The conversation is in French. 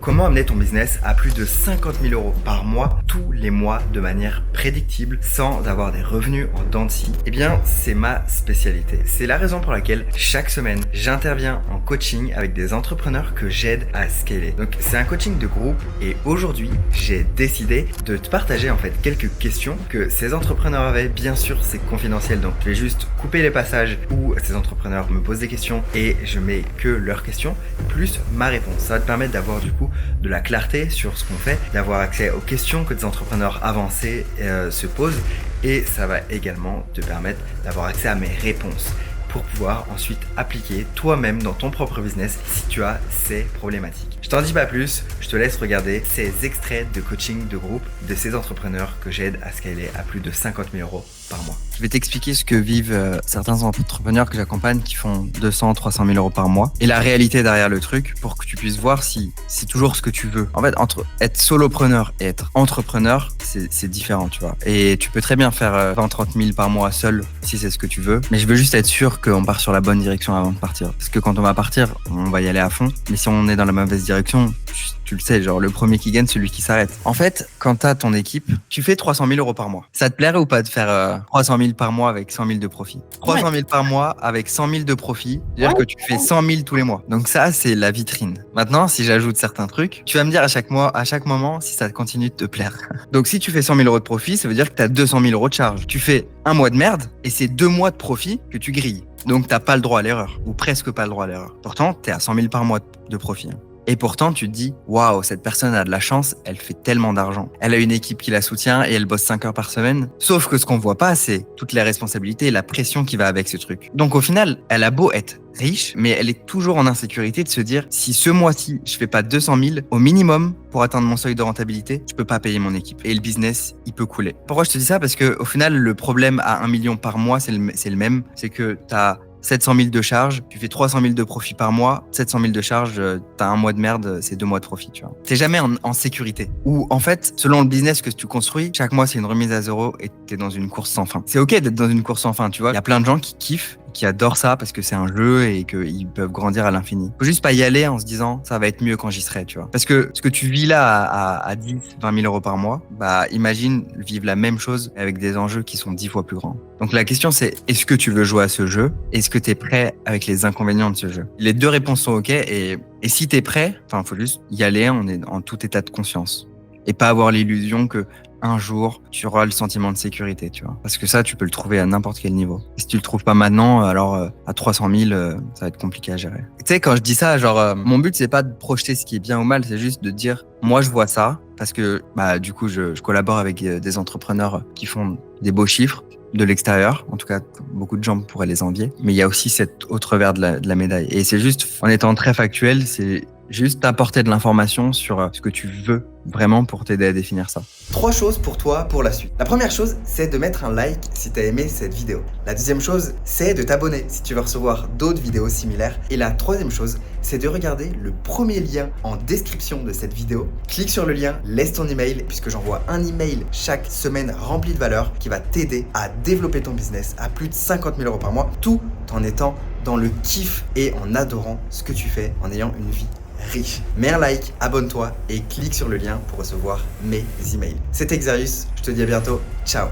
Comment amener ton business à plus de 50 000 euros par mois, tous les mois, de manière prédictible, sans avoir des revenus en dents de scie? Eh bien, c'est ma spécialité. C'est la raison pour laquelle chaque semaine, j'interviens en coaching avec des entrepreneurs que j'aide à scaler. Donc, c'est un coaching de groupe et aujourd'hui, j'ai décidé de te partager en fait quelques questions que ces entrepreneurs avaient. Bien sûr, c'est confidentiel, donc je vais juste couper les passages où ces entrepreneurs me posent des questions et je mets que leurs questions plus ma réponse. Ça va te permettre d'avoir du coup de la clarté sur ce qu'on fait, d'avoir accès aux questions que des entrepreneurs avancés se posent, et ça va également te permettre d'avoir accès à mes réponses pour pouvoir ensuite appliquer toi-même dans ton propre business si tu as ces problématiques. Je t'en dis pas plus, je te laisse regarder ces extraits de coaching de groupe de ces entrepreneurs que j'aide à scaler à plus de 50 000 euros par mois. Je vais t'expliquer ce que vivent certains entrepreneurs que j'accompagne qui font 200, 300 000 euros par mois et la réalité derrière le truc pour que tu puisses voir si c'est toujours ce que tu veux. En fait, entre être solopreneur et être entrepreneur, c'est différent, tu vois. Et tu peux très bien faire 20, 30 000 par mois seul si c'est ce que tu veux. Mais je veux juste être sûr qu'on part sur la bonne direction avant de partir. Parce que quand on va partir, on va y aller à fond. Mais si on est dans la mauvaise direction, tu le sais, genre le premier qui gagne, celui qui s'arrête. En fait, quand t'as ton équipe, tu fais 300 000 euros par mois. Ça te plairait ou pas de faire 300 000 par mois avec 100 000 de profit? 300 000 par mois avec 100 000 de profit, c'est-à-dire que tu fais 100 000 tous les mois. Donc ça, c'est la vitrine. Maintenant, si j'ajoute certains trucs, tu vas me dire à chaque mois, à chaque moment, si ça continue de te plaire. Donc si tu fais 100 000 euros de profit, ça veut dire que t'as 200 000 euros de charge. Tu fais un mois de merde et c'est 2 mois de profit que tu grilles. Donc t'as pas le droit à l'erreur, ou presque pas le droit à l'erreur. Pourtant, t'es à 100 000 par mois de profit. Et pourtant, tu te dis, waouh, cette personne a de la chance, elle fait tellement d'argent. Elle a une équipe qui la soutient et elle bosse 5 heures par semaine. Sauf que ce qu'on voit pas, c'est toutes les responsabilités et la pression qui va avec ce truc. Donc au final, elle a beau être riche, mais elle est toujours en insécurité de se dire, si ce mois-ci, je fais pas 200 000 au minimum pour atteindre mon seuil de rentabilité, je peux pas payer mon équipe. Et le business, il peut couler. Pourquoi je te dis ça? Parce que au final, le problème à 1 million par mois, c'est le même. C'est que t'as 700 000 de charges, tu fais 300 000 de profit par mois, 700 000 de charges, t'as un mois de merde, c'est 2 mois de profit, tu vois. T'es jamais en sécurité. Ou en fait, selon le business que tu construis, chaque mois c'est une remise à zéro et t'es dans une course sans fin. C'est ok d'être dans une course sans fin, tu vois. Il y a plein de gens qui kiffent, qui adorent ça parce que c'est un jeu et qu'ils peuvent grandir à l'infini. Faut juste pas y aller en se disant ça va être mieux quand j'y serai, tu vois. Parce que ce que tu vis là à 10, 20 000 euros par mois, bah imagine vivre la même chose avec des enjeux qui sont 10 fois plus grands. Donc la question c'est, est-ce que tu veux jouer à ce jeu? Est-ce que tu es prêt avec les inconvénients de ce jeu? Les deux réponses sont ok, et si tu es prêt, faut juste y aller en tout état de conscience et pas avoir l'illusion que un jour, tu auras le sentiment de sécurité, tu vois. Parce que ça, tu peux le trouver à n'importe quel niveau. Et si tu le trouves pas maintenant, alors à 300 000, ça va être compliqué à gérer. Tu sais, quand je dis ça, mon but, c'est pas de projeter ce qui est bien ou mal, c'est juste de dire, moi, je vois ça, parce que, du coup, je collabore avec des entrepreneurs qui font des beaux chiffres de l'extérieur. En tout cas, beaucoup de gens pourraient les envier. Mais il y a aussi cet autre revers de la médaille. Et c'est juste, en étant très factuel, c'est juste t'apporter de l'information sur ce que tu veux vraiment pour t'aider à définir ça. 3 choses pour toi pour la suite. La première chose, c'est de mettre un like si tu as aimé cette vidéo. La deuxième chose, c'est de t'abonner si tu veux recevoir d'autres vidéos similaires. Et la troisième chose, c'est de regarder le premier lien en description de cette vidéo. Clique sur le lien, laisse ton email, puisque j'envoie un email chaque semaine rempli de valeur qui va t'aider à développer ton business à plus de 50 000 euros par mois, tout en étant dans le kiff et en adorant ce que tu fais, en ayant une vie riche. Mets un like, abonne-toi et clique sur le lien pour recevoir mes emails. C'était Xarius, je te dis à bientôt. Ciao.